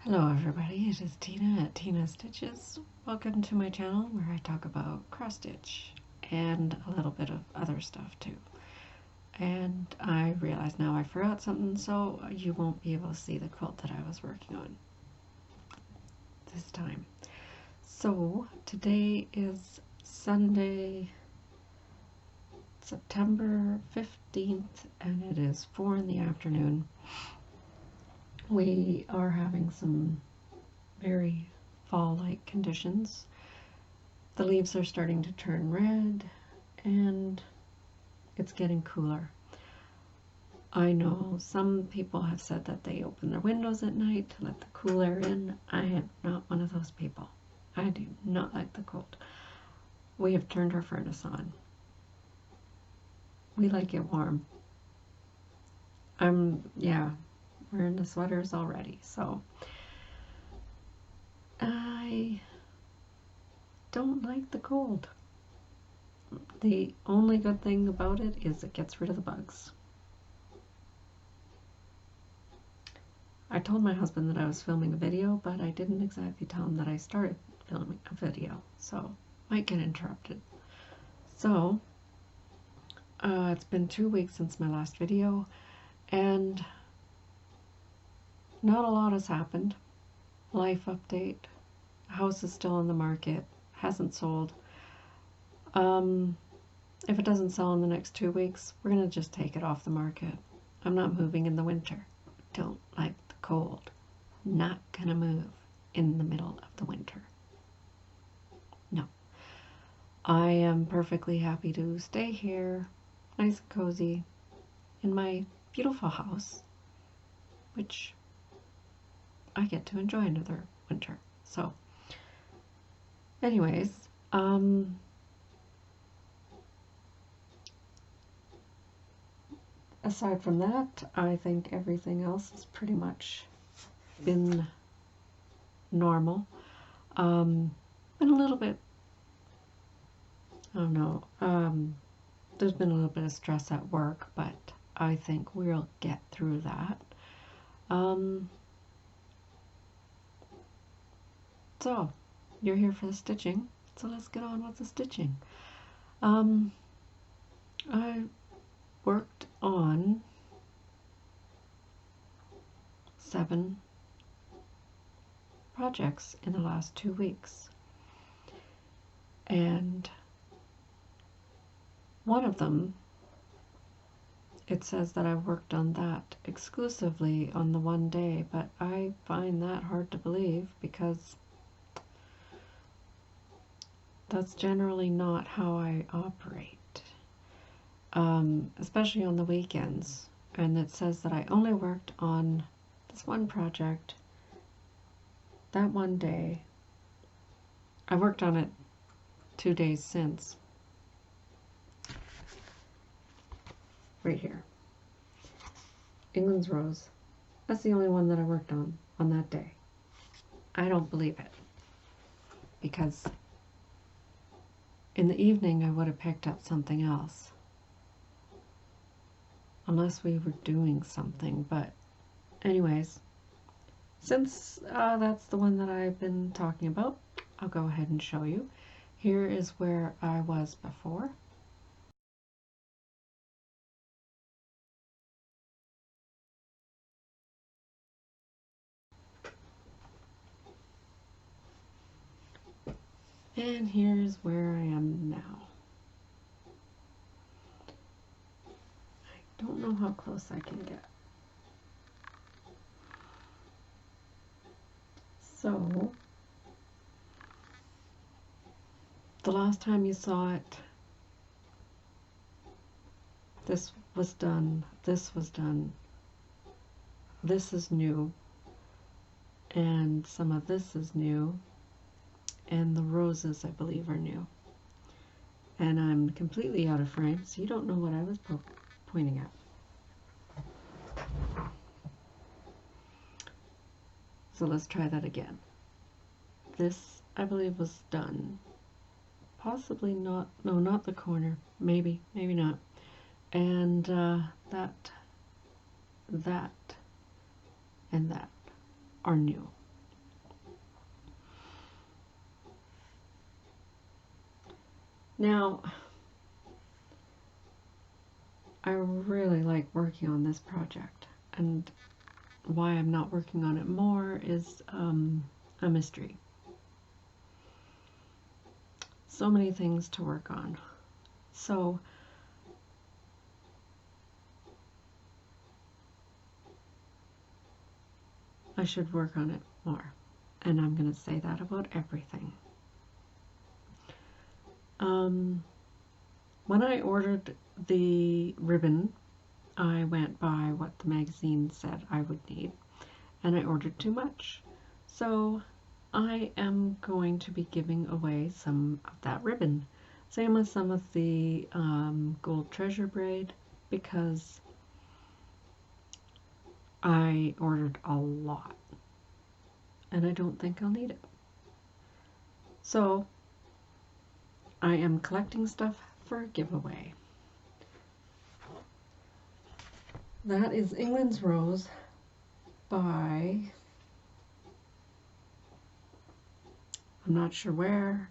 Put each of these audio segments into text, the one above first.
Hello everybody, it is Tina at Tina Stitches. Welcome to my channel where I talk about cross stitch and a little bit of other stuff too. And I realize now I forgot something, so you won't be able to see the quilt that I was working on this time. So today is Sunday, September 15th, and it is 4 in the afternoon. We are having some very fall-like conditions. The leaves are starting to turn red and it's getting cooler. I know some people have said that they open their windows at night to let the cool air in. I am not one of those people. I do not like the cold. We have turned our furnace on. We like it warm. Yeah, we're in the sweaters already, so I don't like the cold. The only good thing about it is it gets rid of the bugs. I told my husband that I was filming a video, but I didn't exactly tell him that I started filming a video, so might get interrupted. So it's been 2 weeks since my last video, and not a lot has happened. Life update. House is still on the market, hasn't sold. If it doesn't sell in the next 2 weeks, we're gonna just take it off the market. I'm not moving in the winter. Don't like the cold. Not gonna move in the middle of the winter. No. I am perfectly happy to stay here, nice and cozy, in my beautiful house, which I get to enjoy another winter. So, anyways, aside from that, I think everything else has pretty much been normal. Been a little bit, I don't know, there's been a little bit of stress at work, but I think we'll get through that. So, you're here for the stitching, so let's get on with the stitching. I worked on 7 projects in the last 2 weeks, and one of them, it says that I worked on that exclusively on the one day, but I find that hard to believe because that's generally not how I operate, especially on the weekends. And it says that I only worked on this one project that one day. I worked on it 2 days since. Right here. England's Rose. That's the only one that I worked on that day. I don't believe it. Because in the evening I would have picked up something else. Unless we were doing something. But anyways, since that's the one that I've been talking about, I'll go ahead and show you. Here is where I was before. And here's where I am now. I don't know how close I can get. So, the last time you saw it, this was done, this was done, this is new, and some of this is new, and the roses, I believe, are new. And I'm completely out of frame, so you don't know what I was pointing at. So let's try that again. This, I believe, was done. Possibly not, no, not the corner. Maybe, maybe not. And that, and that are new. Now, I really like working on this project, and why I'm not working on it more is a mystery. So many things to work on. So I should work on it more. And I'm going to say that about everything. When I ordered the ribbon, I went by what the magazine said I would need, and I ordered too much. So I am going to be giving away some of that ribbon. Same with some of the gold treasure braid, because I ordered a lot and I don't think I'll need it. So I am collecting stuff for a giveaway. That is England's Rose by, I'm not sure where.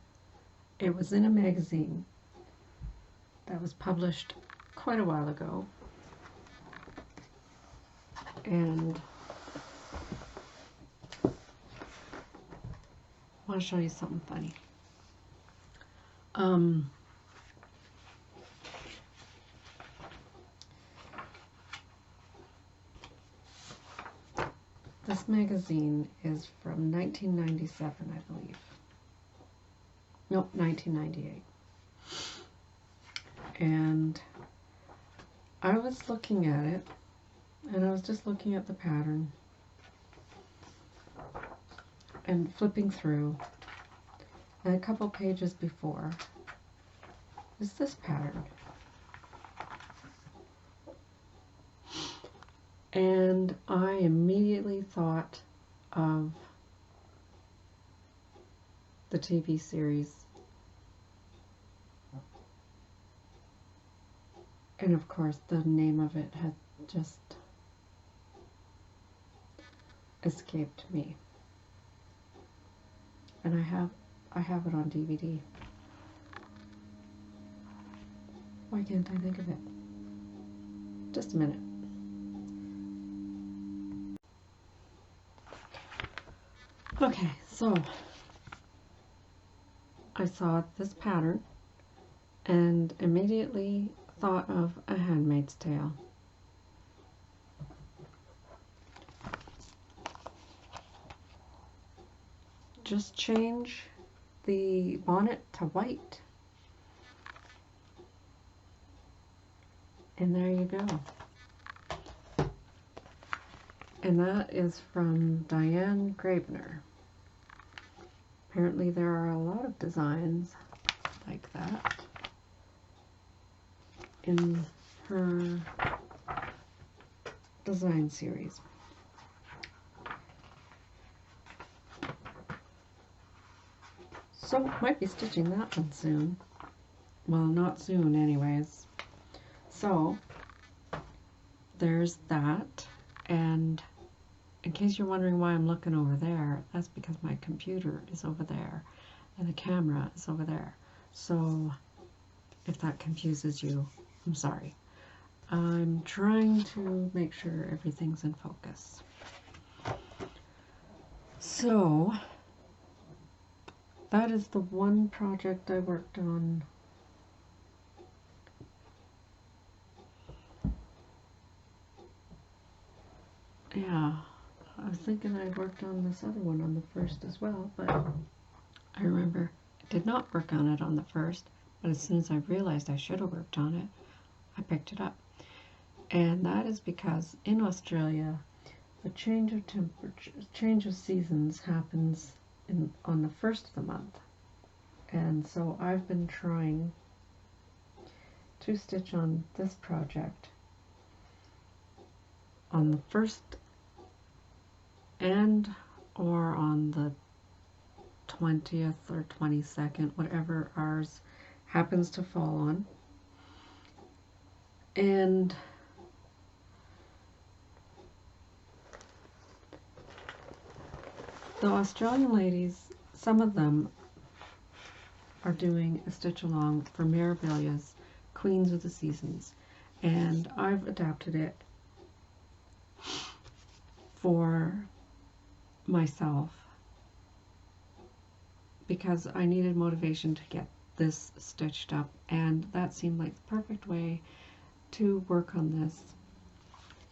It was in a magazine that was published quite a while ago. And I want to show you something funny. This magazine is from 1997, I believe. Nope, 1998. And I was looking at it, and I was just looking at the pattern and flipping through, and a couple pages before is this pattern. And I immediately thought of the TV series. And of course the name of it had just escaped me. And I have it on DVD. Why can't I think of it? Just a minute. Okay, so I saw this pattern and immediately thought of A Handmaid's Tale. Just change the bonnet to white, and there you go. And that is from Diane Gravener. Apparently there are a lot of designs like that in her design series. So might be stitching that one soon. Well, not soon anyways. So there's that, and in case you're wondering why I'm looking over there, that's because my computer is over there and the camera is over there. So if that confuses you, I'm sorry. I'm trying to make sure everything's in focus. So that is the one project I worked on. Yeah, I was thinking I worked on this other one on the 1st as well, but I remember I did not work on it on the 1st, but as soon as I realized I should have worked on it, I picked it up. And that is because in Australia, the change of temperature, change of seasons happens on the 1st of the month. And so I've been trying to stitch on this project on the 1st and or on the 20th or 22nd, whatever ours happens to fall on. And the Australian ladies, some of them are doing a stitch along for Mirabilia's Queens of the Seasons, and I've adapted it for myself because I needed motivation to get this stitched up, and that seemed like the perfect way to work on this.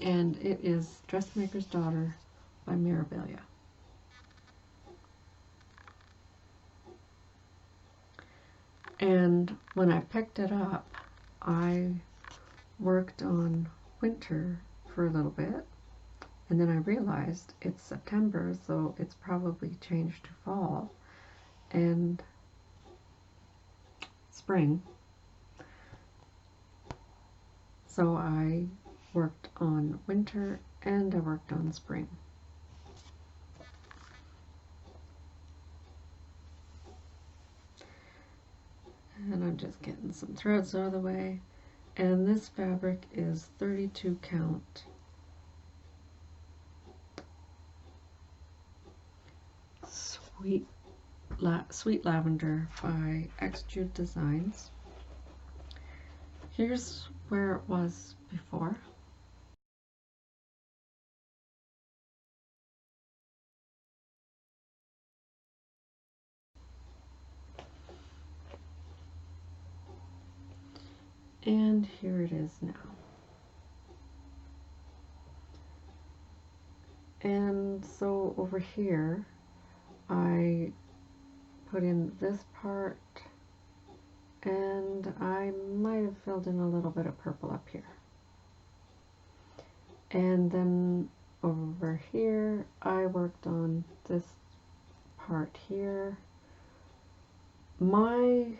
And it is Dressmaker's Daughter by Mirabilia. And when I picked it up, I worked on winter for a little bit, and then I realized it's September, so it's probably changed to fall and spring. So I worked on winter and I worked on spring. And I'm just getting some threads out of the way. And this fabric is 32 count. Sweet Lavender by Extrude Designs. Here's where it was before. And here it is now. And so over here, I put in this part, and I might have filled in a little bit of purple up here. And then over here, I worked on this part here. My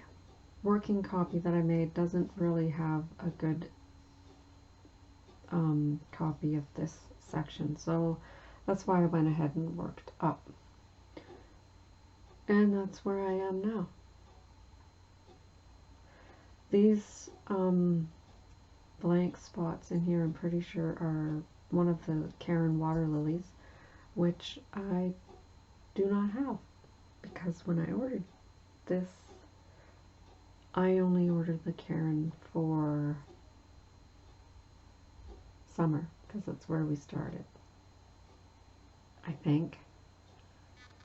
working copy that I made doesn't really have a good copy of this section, so that's why I went ahead and worked up. And that's where I am now. These blank spots in here, I'm pretty sure, are one of the Karen water lilies, which I do not have, because when I ordered this, I only ordered the Karen for summer, because that's where we started. I think.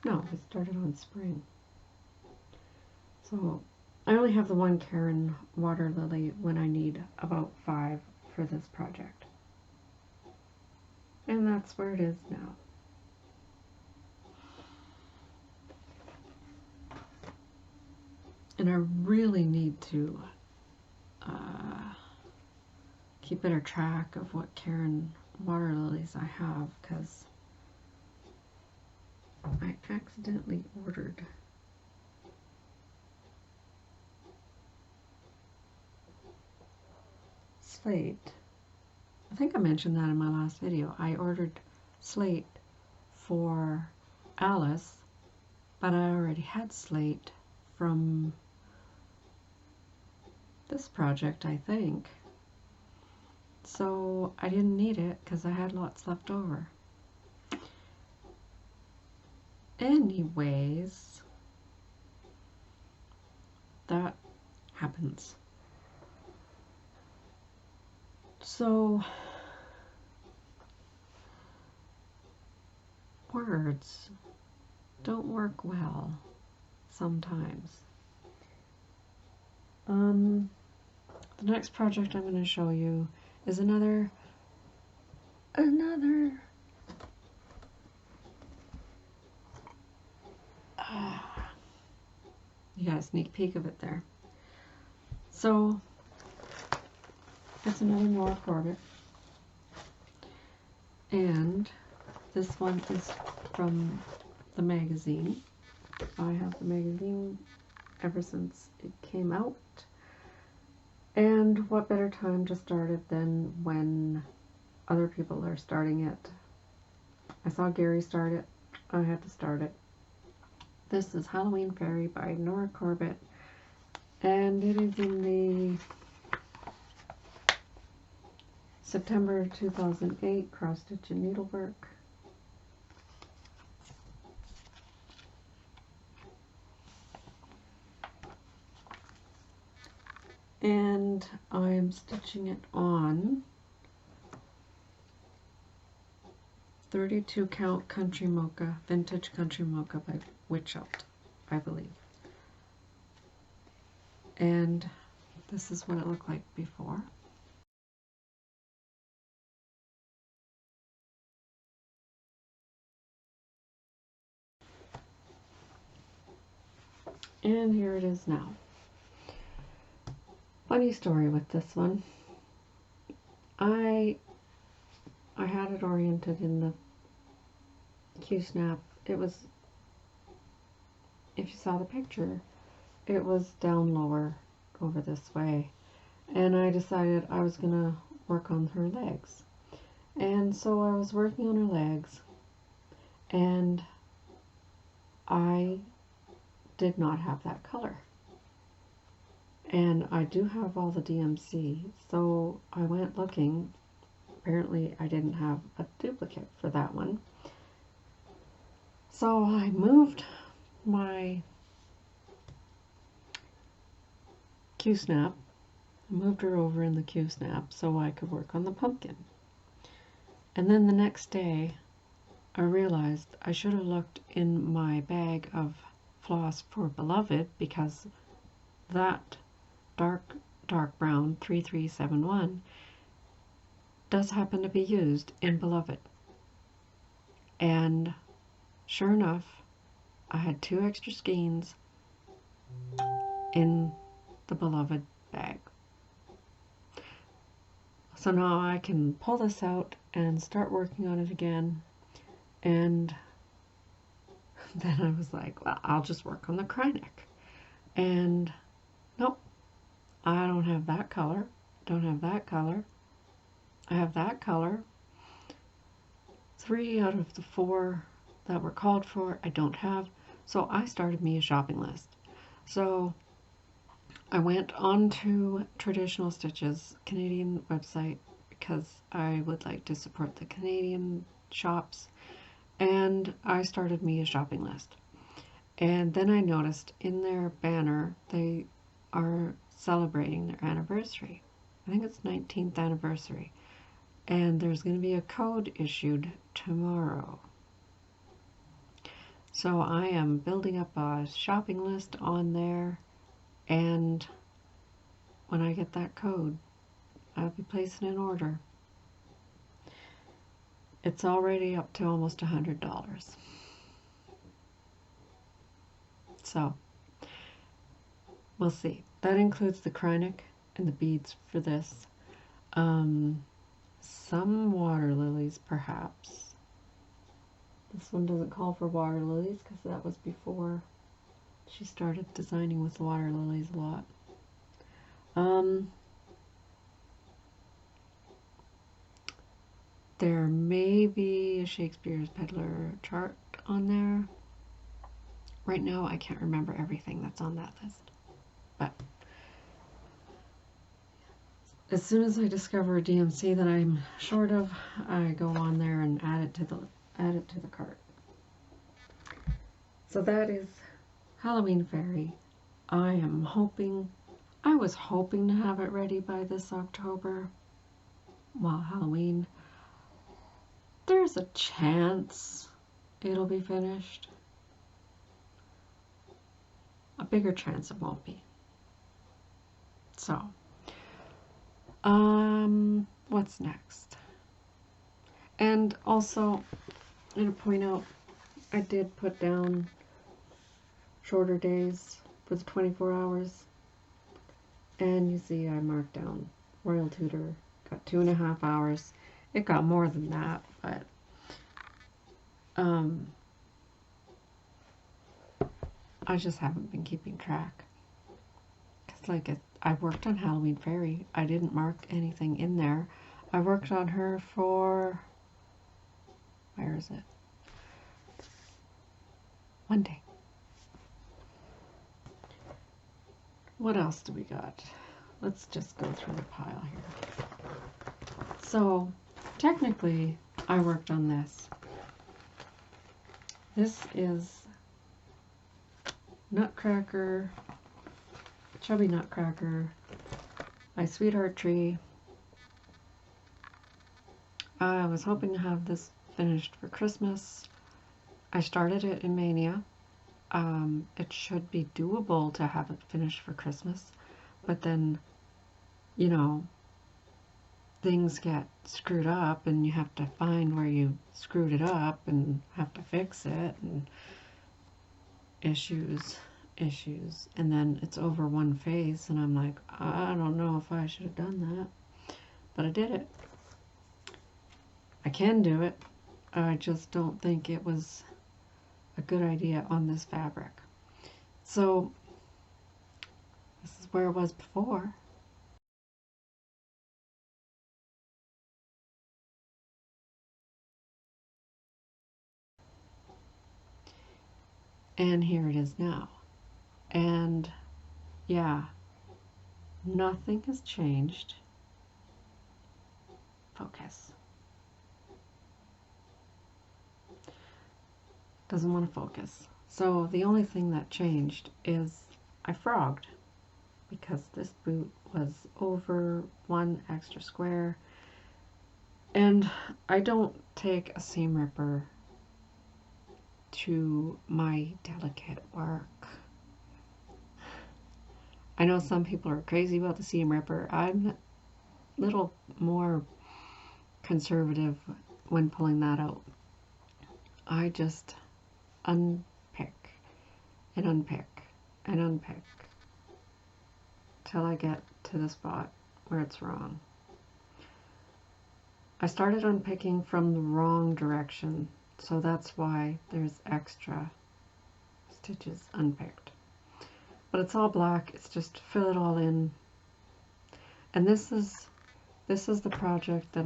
No, we started on spring. So I only have the one Karen water lily when I need about 5 for this project. And that's where it is now. And I really need to keep better track of what Karen water lilies I have, because I accidentally ordered Slate. I think I mentioned that in my last video. I ordered Slate for Alice, but I already had Slate from this project, I think. So I didn't need it because I had lots left over. Anyways, that happens. So, words don't work well sometimes. The next project I'm going to show you is another you got a sneak peek of it there. So it's another Nora Corbett, and this one is from the magazine. I have the magazine ever since it came out, and what better time to start it than when other people are starting it. I saw Gary start it, I had to start it. This is Halloween Fairy by Nora Corbett, and it is in the September 2008 cross stitch and needlework. and I'm stitching it on 32 count Country Mocha, Vintage Country Mocha by Witchelt, I believe. And this is what it looked like before. And here it is now. Funny story with this one. I had it oriented in the Q-snap. It was, if you saw the picture, it was down lower over this way. And I decided I was going to work on her legs. And so I was working on her legs, and I did not have that color. And I do have all the DMC, so I went looking. Apparently I didn't have a duplicate for that one. So I moved my Q-snap, moved her over in the Q-snap so I could work on the pumpkin. And then the next day I realized I should have looked in my bag of floss for Beloved, because that dark brown 3371 does happen to be used in Beloved. And sure enough, I had 2 extra skeins in the Beloved bag. So now I can pull this out and start working on it again. And then I was like, well, I'll just work on the Krynic. And nope, I don't have that color, don't have that color. I have that color. 3 out of the 4 that were called for I don't have. So I started me a shopping list. So I went on to Traditional Stitches Canadian website, because I would like to support the Canadian shops, and I started me a shopping list. And then I noticed in their banner they are celebrating their anniversary. I think it's 19th anniversary, and there's going to be a code issued tomorrow. So I am building up a shopping list on there, and when I get that code, I'll be placing an order. It's already up to almost $100. So we'll see. That includes the Krynic and the beads for this. Some water lilies, perhaps. This one doesn't call for water lilies because that was before she started designing with water lilies a lot. There may be a Shakespeare's Peddler chart on there. Right now I can't remember everything that's on that list. But as soon as I discover a DMC that I'm short of, I go on there and add it to the cart. So that is Halloween Fairy. I was hoping to have it ready by this October, while Halloween. There's a chance it'll be finished. A bigger chance it won't be. So, what's next? And also, I'm going to point out, I did put down shorter days for the 24 hours. And you see I marked down Royal Tudor, got 2.5 hours. It got more than that, but I just haven't been keeping track. Because like I worked on Halloween Fairy. I didn't mark anything in there. I worked on her for, where is it? One day. What else do we got? Let's just go through the pile here. So, technically, I worked on this. This is Nutcracker, Chubby Nutcracker my Sweetheart Tree. I was hoping to have this finished for Christmas. I started it in Mania. It should be doable to have it finished for Christmas, but then, you know, things get screwed up and you have to find where you screwed it up and have to fix it, and issues, and then it's over one face and I'm like, I don't know if I should have done that, but I did it. I can do it. I just don't think it was a good idea on this fabric. So this is where it was before. And here it is now. And yeah, nothing has changed. Focus. Doesn't want to focus. So the only thing that changed is I frogged, because this boot was over one extra square, and I don't take a seam ripper to my delicate work. I know some people are crazy about the seam ripper. I'm a little more conservative when pulling that out. I just unpick and unpick and unpick till I get to the spot where it's wrong. I started unpicking from the wrong direction, so that's why there's extra stitches unpicked. But it's all black, it's just fill it all in. And this is the project that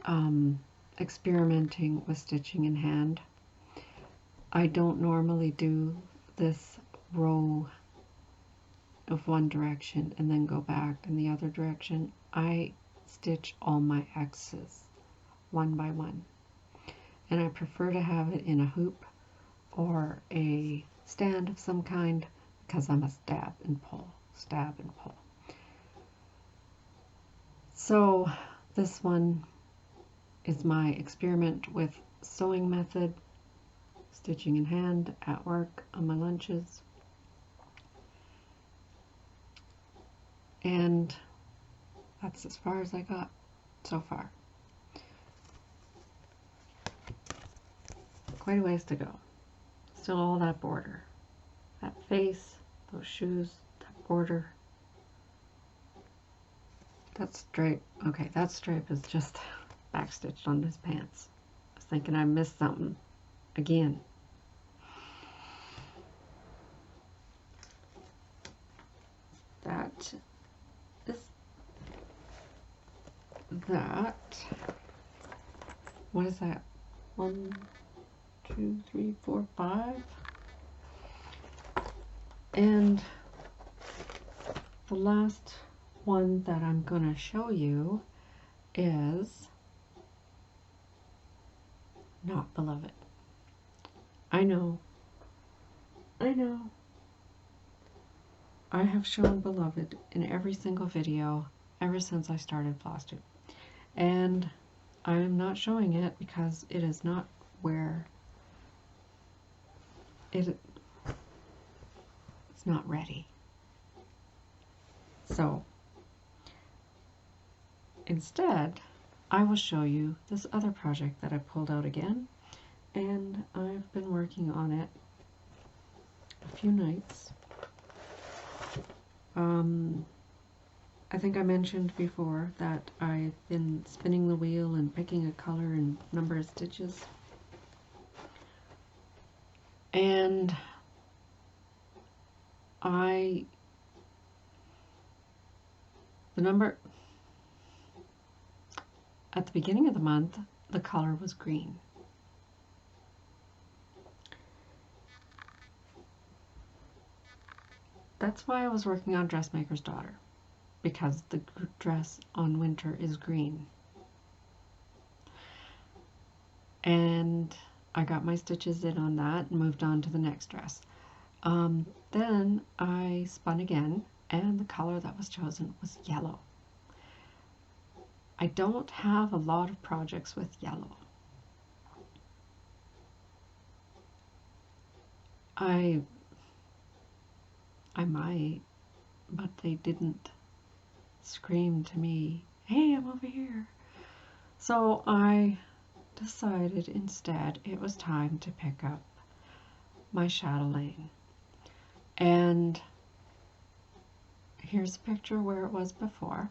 I'm experimenting with stitching in hand. I don't normally do this row of one direction and then go back in the other direction. I stitch all my X's one by one, and I prefer to have it in a hoop or a stand of some kind, because I'm a stab and pull. So this one is my experiment with sewing method, stitching in hand at work on my lunches. And that's as far as I got so far. Quite a ways to go. Still all that border, that face, those shoes, that border. That stripe, okay, that stripe is just backstitched on his pants. I was thinking I missed something again. That is that. What is that? 1, 2, 3, 4, 5. And the last one that I'm going to show you is Not Beloved. I know. I have shown Beloved in every single video ever since I started Flosstube. And I'm not showing it because it is not where it's not ready. So instead, I will show you this other project that I pulled out again, and I've been working on it a few nights. I think I mentioned before that I've been spinning the wheel and picking a color and number of stitches. And the number at the beginning of the month, the color was green. That's why I was working on Dressmaker's Daughter, because the dress on Winter is green. And I got my stitches in on that and moved on to the next dress. Then I spun again and the color that was chosen was yellow. I don't have a lot of projects with yellow. I might, but they didn't scream to me, hey, I'm over here. So I decided instead it was time to pick up my Chatelaine. And here's a picture where it was before.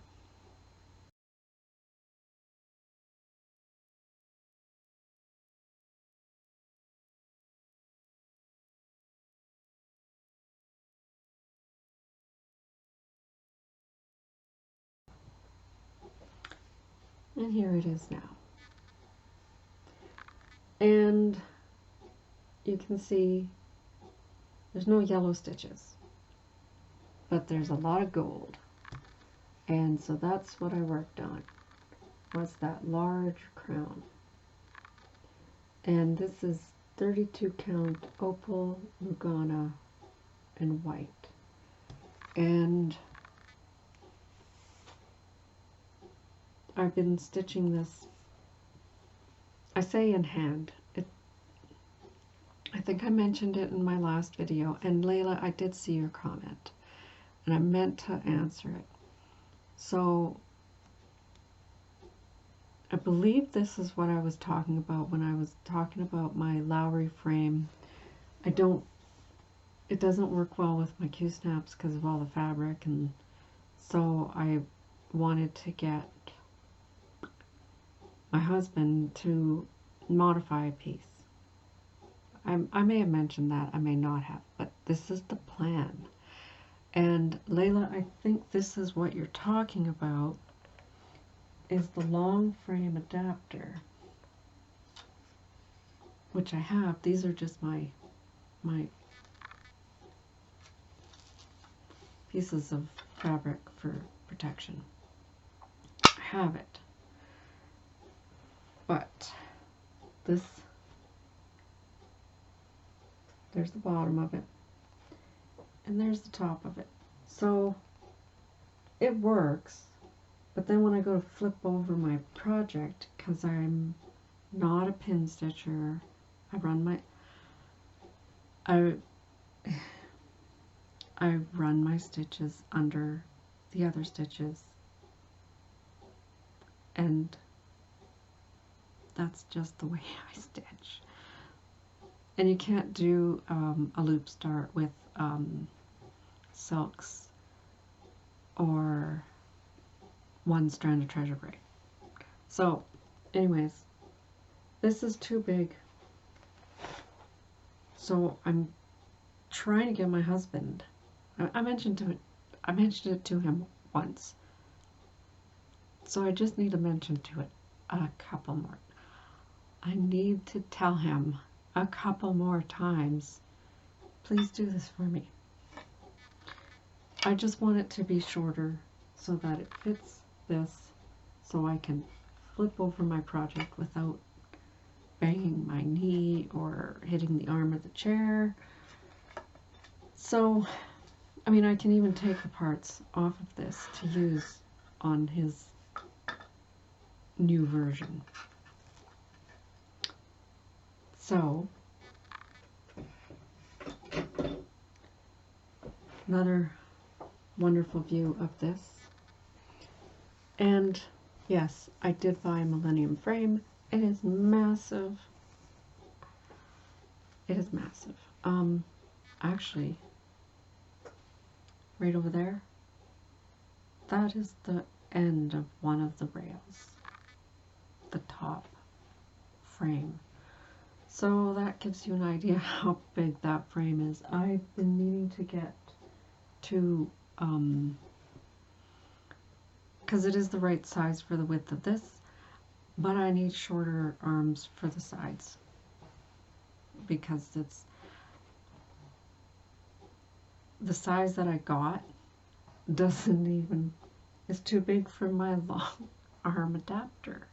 And here it is now. And you can see there's no yellow stitches, but there's a lot of gold. And so that's what I worked on, was that large crown. And this is 32 count opal, Lugana, and white. And I've been stitching this, I say in hand. I think I mentioned it in my last video, and Layla, I did see your comment, and I meant to answer it. So, I believe this is what I was talking about when I was talking about my Lowry frame. It doesn't work well with my Q-snaps because of all the fabric, and so I wanted to get my husband to modify a piece. I may have mentioned that, I may not have, but this is the plan. And Layla, I think this is what you're talking about, is the long frame adapter, which I have. These are just my pieces of fabric for protection. I have it. But this, there's the bottom of it, and there's the top of it. So it works, but then when I go to flip over my project, because I'm not a pin stitcher, I run my stitches under the other stitches, and that's just the way I stitch. And you can't do a loop start with silks or one strand of treasure braid. So anyways, this is too big, so I'm trying to get my husband, I mentioned it to him once, so I just need to mention to it a couple more. I need to tell him a couple more times, please do this for me. I just want it to be shorter so that it fits this, so I can flip over my project without banging my knee or hitting the arm of the chair. So, I mean, I can even take the parts off of this to use on his new version. So, another wonderful view of this. And yes, I did buy a Millennium frame. It is massive. It is massive. Actually, right over there, that is the end of one of the rails, the top frame. So that gives you an idea how big that frame is. I've been meaning to get to, because it is the right size for the width of this, but I need shorter arms for the sides, because it's the size that I got doesn't even, it's too big for my long arm adapter,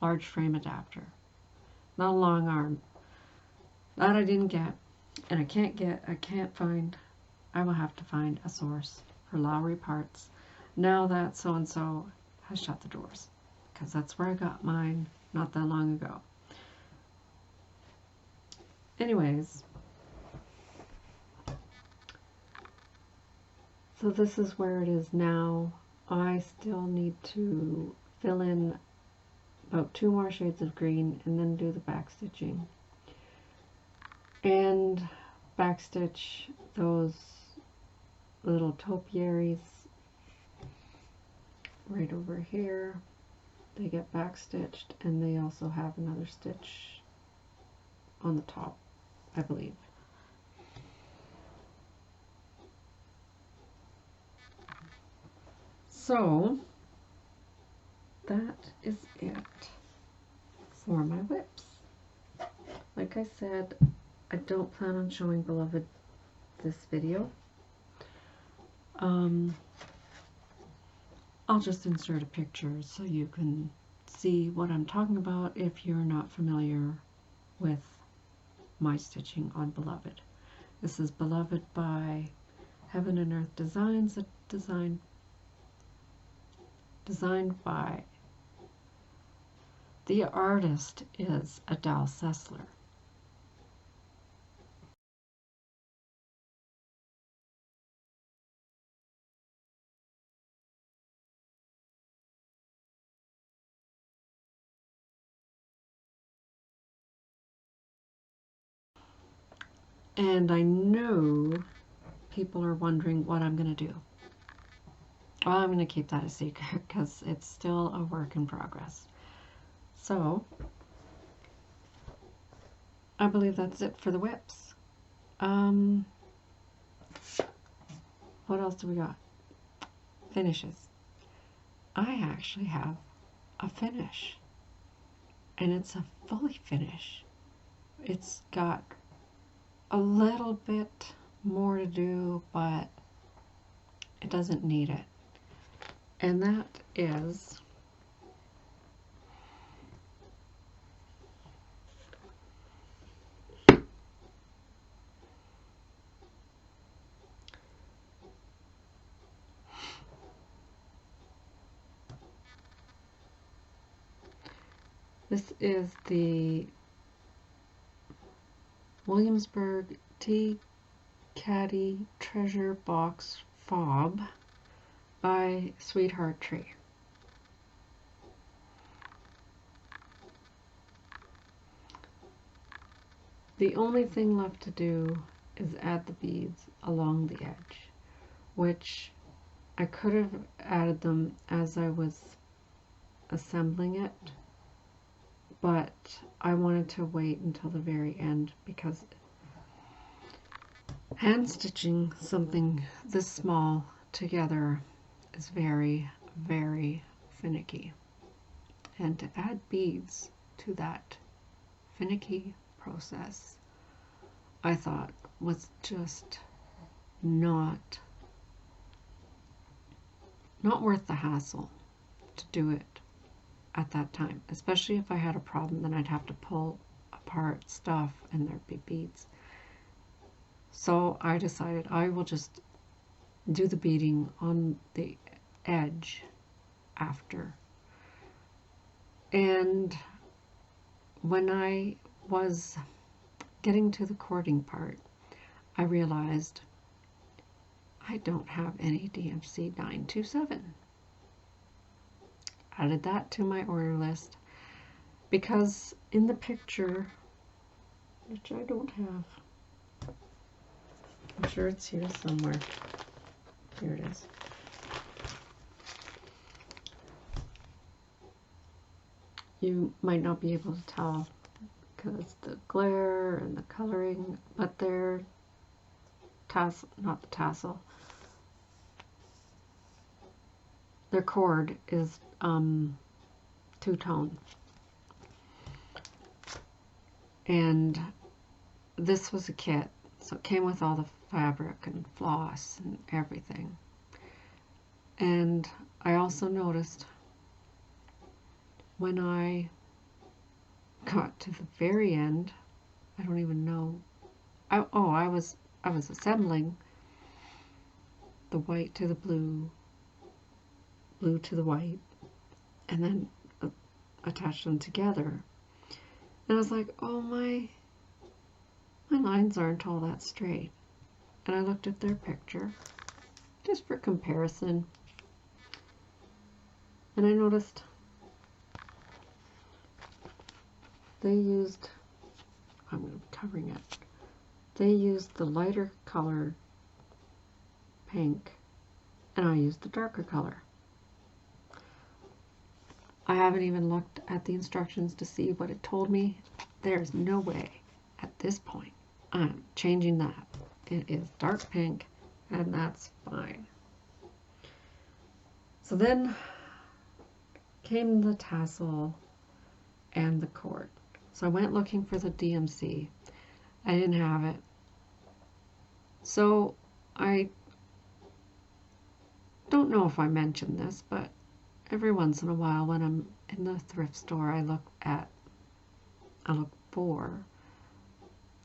large frame adapter. Not a long arm. That I didn't get, and I can't find I will have to find a source for Lowry parts now that so-and-so has shut the doors, because that's where I got mine not that long ago. Anyways, so this is where it is now. I still need to fill in about 2 more shades of green and then do the back stitching and backstitch those little topiaries right over here. They get backstitched, and they also have another stitch on the top, I believe. So that is it for my whips. Like I said, I don't plan on showing Beloved this video. I'll just insert a picture so you can see what I'm talking about if you're not familiar with my stitching on Beloved. This is Beloved by Heaven and Earth Designs, a designed by the artist is Adele Sessler. And I know people are wondering what I'm going to do. Well, I'm going to keep that a secret because it's still a work in progress. So, I believe that's it for the whips. What else do we got? Finishes. I actually have a finish, and it's a fully finish. It's got a little bit more to do, but it doesn't need it. And that is the Williamsburg Tea Caddy Treasure Box Fob by Sweetheart Tree. The only thing left to do is add the beads along the edge, which I could have added them as I was assembling it, but I wanted to wait until the very end because hand stitching something this small together is very, very finicky, and to add beads to that finicky process, I thought was just not worth the hassle to do it at that time, especially if I had a problem. Then I'd have to pull apart stuff and there'd be beads. So I decided I will just do the beading on the edge after. And when I was getting to the cording part, I realized I don't have any DMC 927. Added that to my order list because in the picture, which I don't have, I'm sure it's here somewhere. Here it is. You might not be able to tell because the glare and the coloring, but their tassel, not the tassel, their cord is two-tone. And this was a kit, so it came with all the fabric and floss and everything. And I also noticed when I got to the very end, I don't even know, I was assembling, the white to the blue, blue to the white, and then attach them together. And I was like, oh, my lines aren't all that straight. And I looked at their picture just for comparison, and I noticed they used, I'm going to be covering it, they used the lighter colored pink and I used the darker color. I haven't even looked at the instructions to see what it told me. There's no way at this point I'm changing that. It is dark pink and that's fine. So then came the tassel and the cord. So I went looking for the DMC. I didn't have it. So I don't know if I mentioned this, but every once in a while when I'm in the thrift store, I look for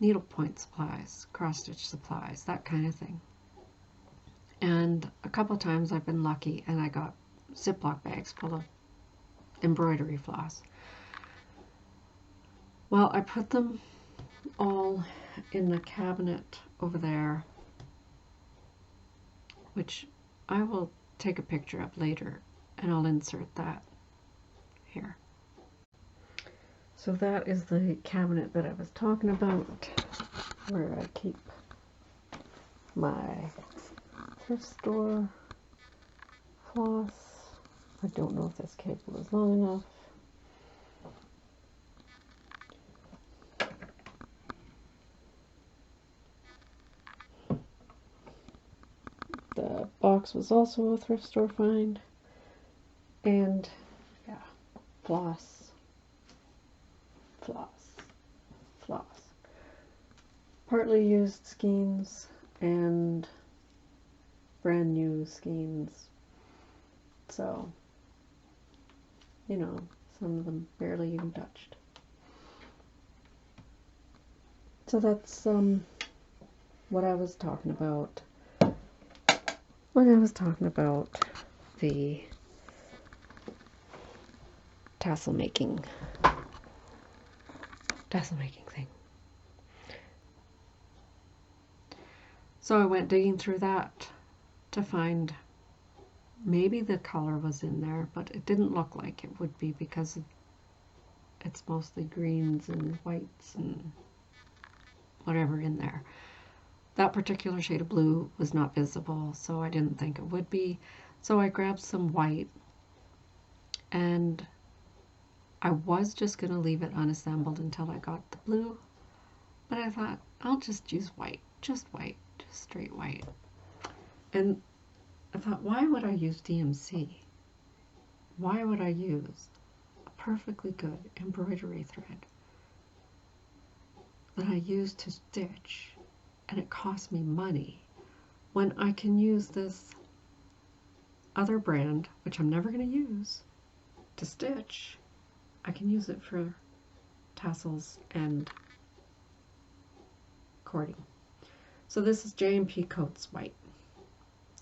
needlepoint supplies, cross-stitch supplies, that kind of thing. And a couple of times I've been lucky and I got Ziploc bags full of embroidery floss. Well, I put them all in the cabinet over there, which I will take a picture of later and I'll insert that here. So that is the cabinet that I was talking about, where I keep my thrift store floss. I don't know if this cable is long enough. The box was also a thrift store find. And yeah, floss, floss, floss. Partly used skeins and brand new skeins. So, you know, some of them barely even touched. So that's what I was talking about when I was talking about the tassel making thing. So I went digging through that to find, maybe the color was in there, but it didn't look like it would be because it's mostly greens and whites and whatever in there. That particular shade of blue was not visible, so I didn't think it would be. So I grabbed some white, and I was just going to leave it unassembled until I got the blue, but I thought I'll just use white, just straight white. And I thought, why would I use DMC? Why would I use a perfectly good embroidery thread that I use to stitch, and it costs me money, when I can use this other brand, which I'm never going to use, to stitch? I can use it for tassels and cording. So this is J&P Coats White,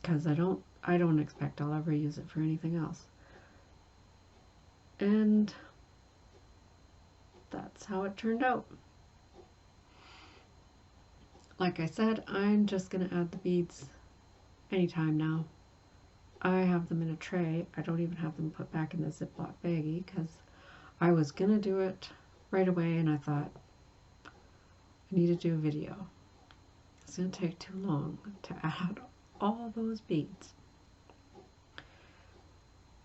because I don't expect I'll ever use it for anything else. And that's how it turned out. Like I said, I'm just going to add the beads anytime now. I have them in a tray. I don't even have them put back in the Ziploc baggie because I was going to do it right away, and I thought I need to do a video. It's going to take too long to add all those beads.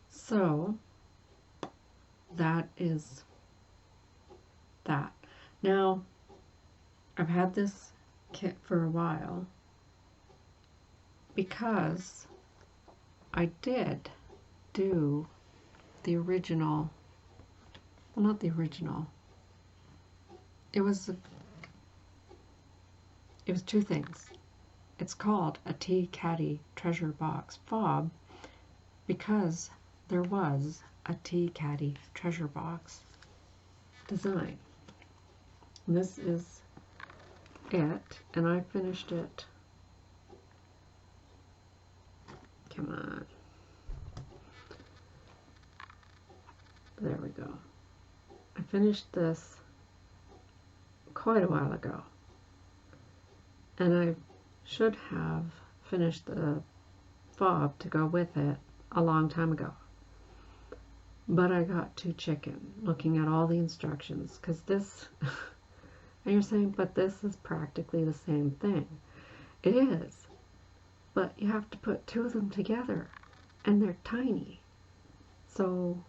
So that is that. Now, I've had this kit for a while because I did do the original, well, not the original, it was two things. It's called a Tea Caddy Treasure Box fob because there was a Tea Caddy Treasure Box design. And this is it, and I finished it come on. There we go. I finished this quite a while ago, and I should have finished the fob to go with it a long time ago, but I got too chicken looking at all the instructions, because this and you're saying, but this is practically the same thing. It is, but you have to put two of them together, and they're tiny, so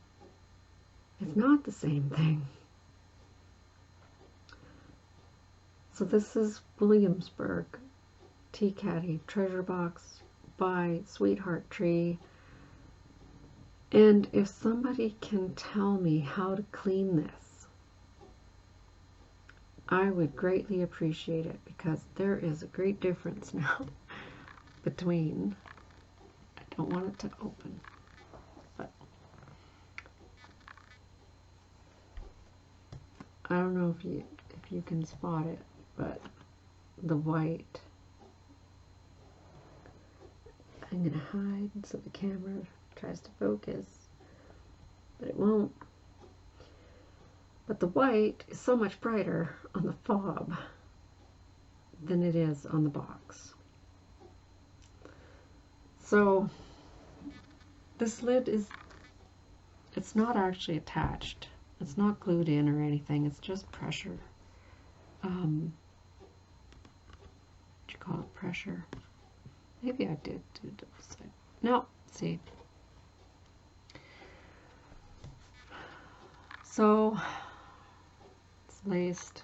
it's not the same thing. So this is Williamsburg Tea Caddy Treasure Box by Sweetheart Tree. And if somebody can tell me how to clean this, I would greatly appreciate it, because there is a great difference now between, I don't want it to open, but I don't know if you can spot it, but the white, I'm going to hide so the camera tries to focus, but it won't. But the white is so much brighter on the fob than it is on the box. So this lid it's not actually attached. It's not glued in or anything. It's just pressure. What do you call it? Pressure. Maybe I did do double side. No, see. So it's laced.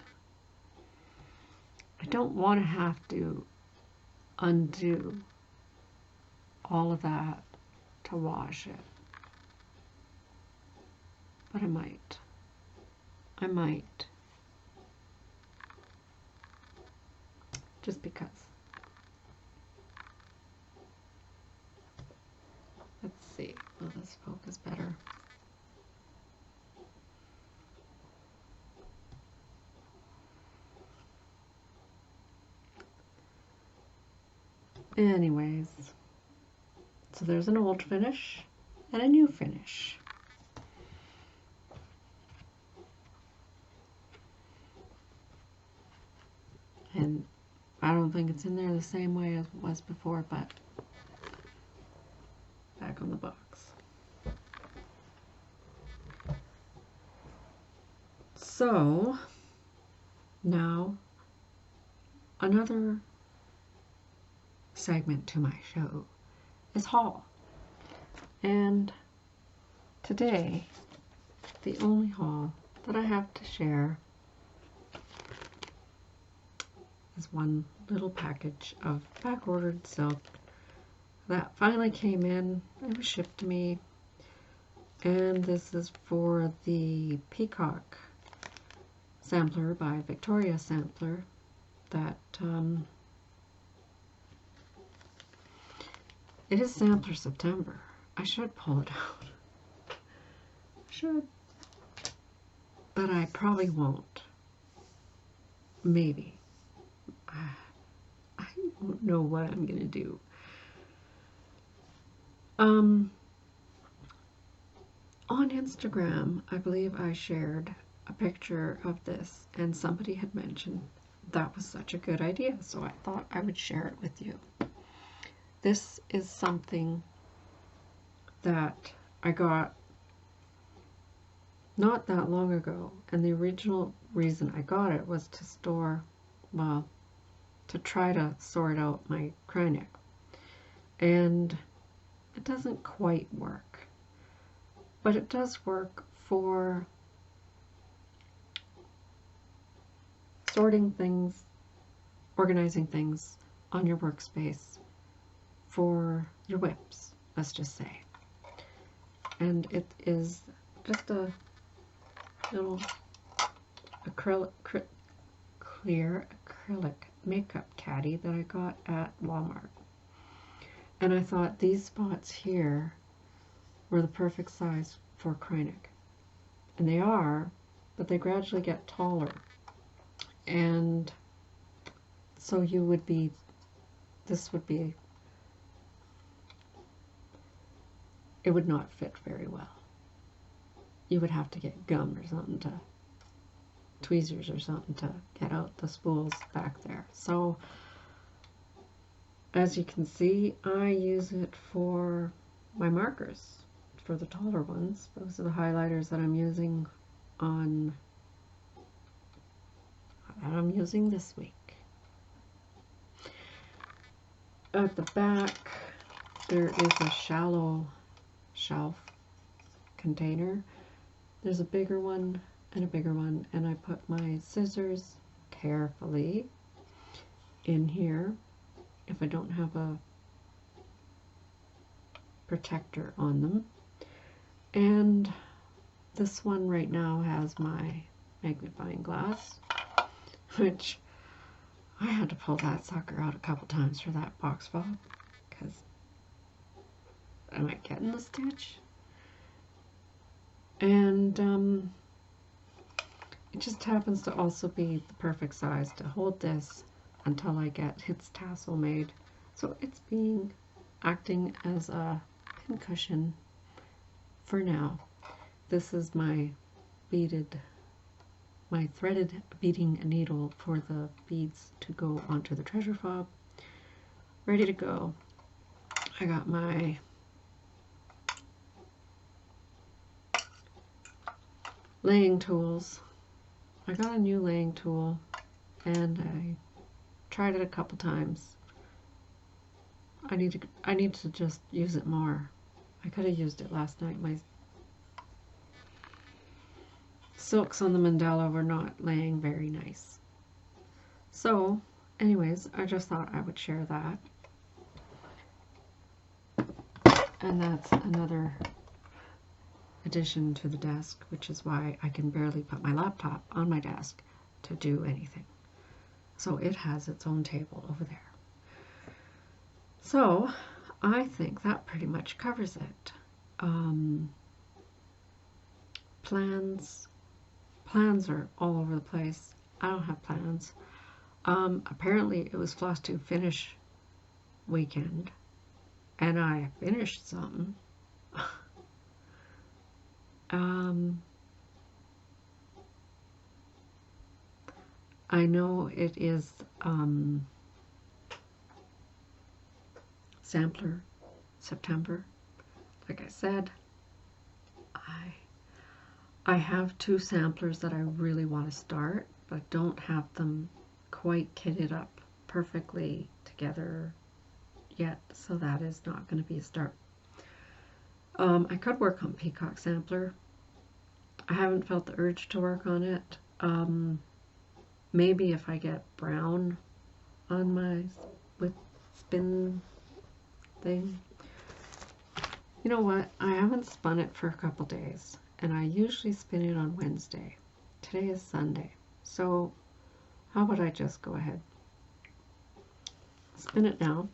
I don't want to have to undo all of that to wash it, but I might. Just because. Let's see. Will this focus better? Anyways, so there's an old finish and a new finish. And I don't think it's in there the same way as it was before, but back on the box. So now another segment to my show is haul. And today, the only haul that I have to share is one little package of back-ordered silk that finally came in. It was shipped to me, and this is for the Peacock sampler by Victoria Sampler that it is sampler September. I should pull it out. Should. But I probably won't. Maybe. I don't know what I'm going to do. On Instagram, I believe I shared a picture of this, and somebody had mentioned that was such a good idea, so I thought I would share it with you. This is something that I got not that long ago, and the original reason I got it was to store, well, to try to sort out my cry neck, and it doesn't quite work, but it does work for sorting things, organizing things on your workspace for your WIPs, let's just say. And it is just a little clear acrylic makeup caddy that I got at Walmart. And I thought these spots here were the perfect size for cry neck. And they are, but they gradually get taller. And so this would be it would not fit very well. You would have to get gum or something to, tweezers or something to get out the spools back there. So as you can see, I use it for my markers, for the taller ones. Those are the highlighters that I'm using this week. At the back, there is a shallow shelf container. There's a bigger one and a bigger one, and I put my scissors carefully in here if I don't have a protector on them. And this one right now has my magnifying glass, which I had to pull that sucker out a couple times for that box fall, because am I getting the stitch? And it just happens to also be the perfect size to hold this until I get its tassel made. So it's acting as a pincushion for now. This is my threaded beading needle for the beads to go onto the treasure fob. Ready to go. I got my laying tools. I got a new laying tool and I tried it a couple times. I need to just use it more. I could have used it last night. My silks on the mandala were not laying very nice. So anyways, I just thought I would share that. And that's another addition to the desk, which is why I can barely put my laptop on my desk to do anything. So it has its own table over there. So I think that pretty much covers it. Plans are all over the place. I don't have plans. Apparently it was Flosstube finish weekend, and I finished something. I know it is sampler September. Like I said, I have 2 samplers that I really want to start, but don't have them quite kitted up perfectly together yet, so that is not going to be a start. I could work on Peacock Sampler. I haven't felt the urge to work on it. Maybe if I get brown on my spin thing. You know what? I haven't spun it for a couple days, and I usually spin it on Wednesday. Today is Sunday, so how about I just go ahead, spin it now,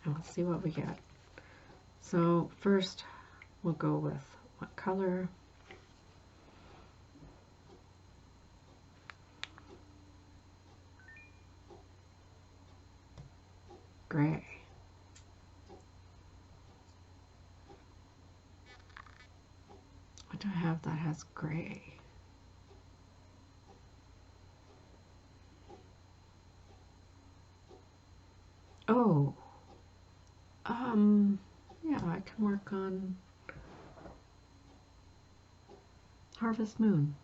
and we'll see what we get. So first we'll go with what color? Gray. What do I have that has gray? Oh, yeah, I can work on Harvest Moon.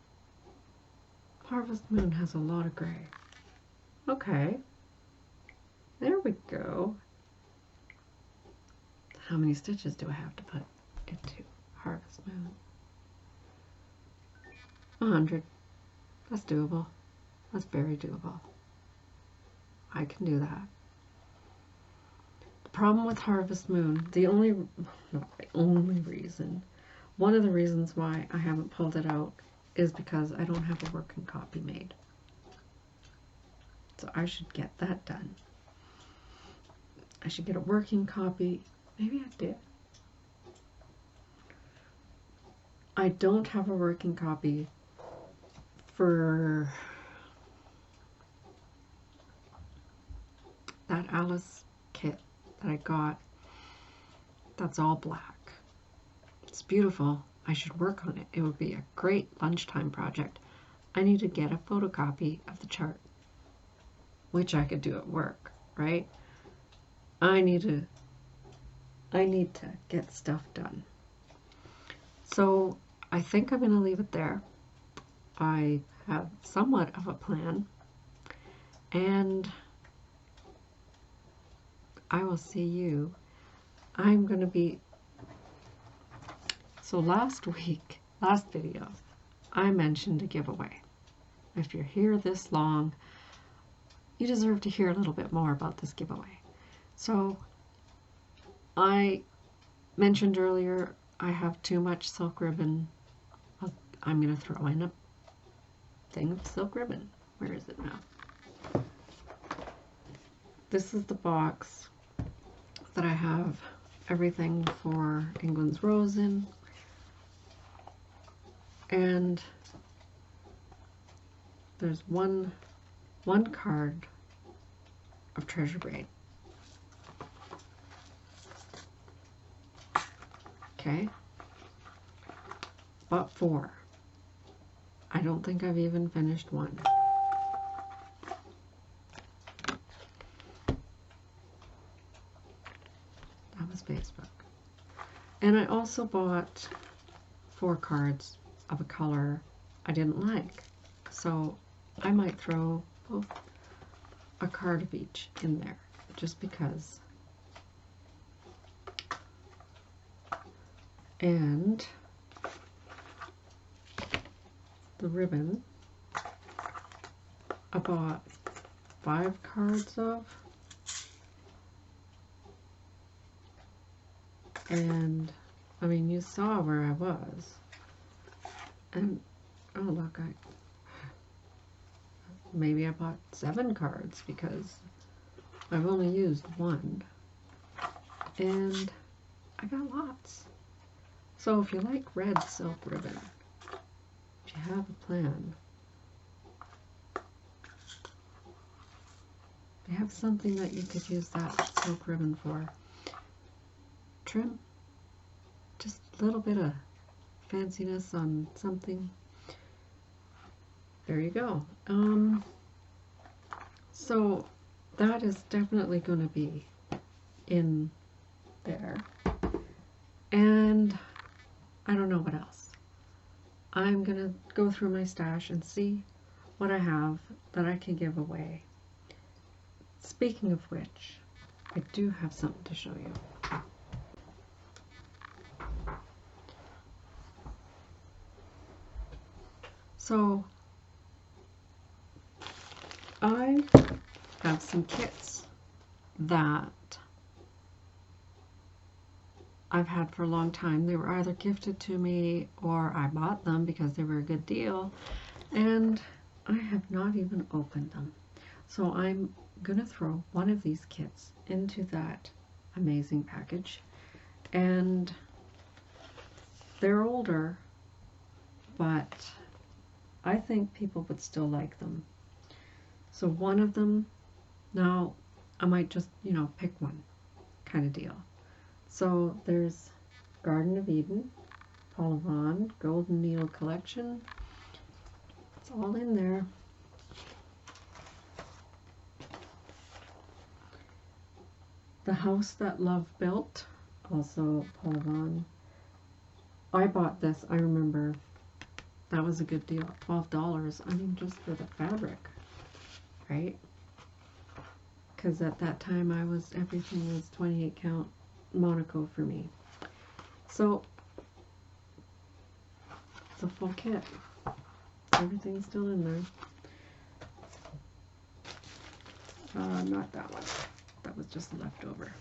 Harvest Moon has a lot of gray. Okay, there we go. How many stitches do I have to put into Harvest Moon? 100. That's doable. That's very doable. I can do that. The problem with Harvest Moon, not the only reason, one of the reasons why I haven't pulled it out is because I don't have a working copy made. So I should get that done. I should get a working copy. Maybe I did. I don't have a working copy for that Alice kit that I got. That's all black. It's beautiful. I should work on it. It would be a great lunchtime project. I need to get a photocopy of the chart, which I could do at work, right? I need to get stuff done. So I think I'm going to leave it there. I have somewhat of a plan, and I will see you. I'm going to be, so last video, I mentioned a giveaway. If you're here this long, you deserve to hear a little bit more about this giveaway. So I mentioned earlier I have too much silk ribbon. I'm going to throw in a thing of silk ribbon. Where is it now? This is the box that I have everything for England's Rose in. And there's one card of Treasure Braid. Okay, but 4. I don't think I've even finished one. That was Facebook. And I also bought 4 cards of a color I didn't like. So I might throw a card of each in there, just because. And the ribbon I bought 5 cards of, and I mean, you saw where I was, and oh look, maybe I bought 7 cards because I've only used 1, and I got lots. So if you like red silk ribbon, if you have a plan, if you have something that you could use that silk ribbon for, trim just a little bit of fanciness on something. There you go. So that is definitely going to be in there. And I don't know what else. I'm going to go through my stash and see what I have that I can give away. Speaking of which, I do have something to show you. So I have some kits that I've had for a long time. They were either gifted to me or I bought them because they were a good deal, and I have not even opened them. So I'm going to throw one of these kits into that amazing package. And they're older, but I think people would still like them. So one of them, now I might just, pick one kind of deal. So there's Garden of Eden, Paul Vaughan, Golden Needle Collection. It's all in there. The House That Love Built, also Paul Vaughan. I bought this, I remember, that was a good deal, $12. I mean, just for the fabric, right? Because at that time everything was 28 count Monaco for me. So it's a full kit. Everything's still in there. Not that one. That was just leftover.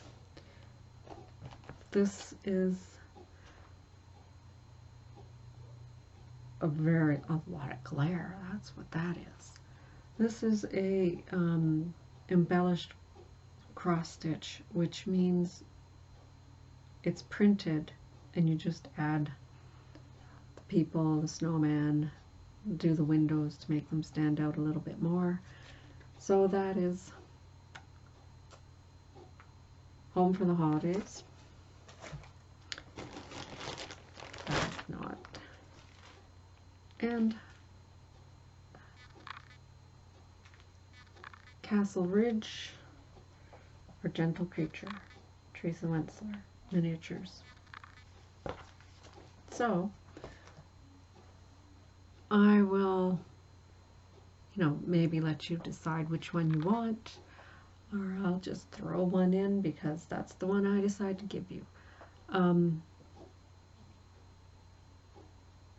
This is a lot of glare. That's what that is. This is a embellished cross stitch, which means it's printed and you just add the people, the snowman, do the windows to make them stand out a little bit more. So that is Home for the Holidays. And Castle Ridge or Gentle Creature, Teresa Wentzler miniatures. So I will, maybe let you decide which one you want, or I'll just throw one in because that's the one I decide to give you.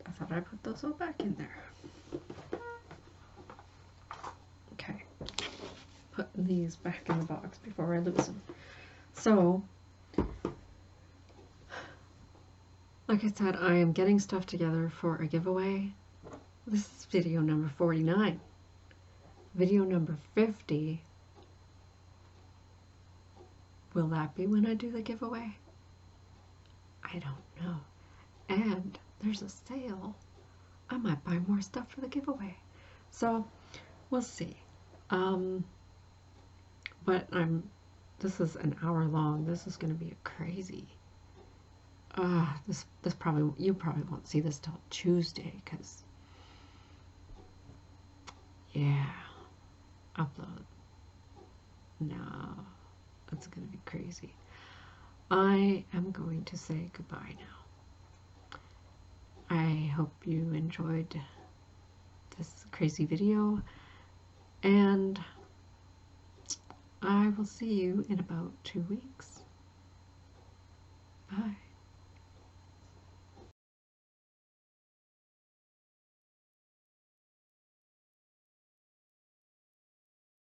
I thought I put those all back in there. Okay, putting these back in the box before I lose them. So, like I said, I am getting stuff together for a giveaway. This is video number 49. Video number 50, will that be when I do the giveaway? I don't know. And there's a sale. I might buy more stuff for the giveaway. So, we'll see. But this is an hour long. This is going to be a crazy. You probably won't see this till Tuesday, because, yeah, upload. No, that's going to be crazy. I am going to say goodbye now. I hope you enjoyed this crazy video, and I will see you in about 2 weeks. Bye.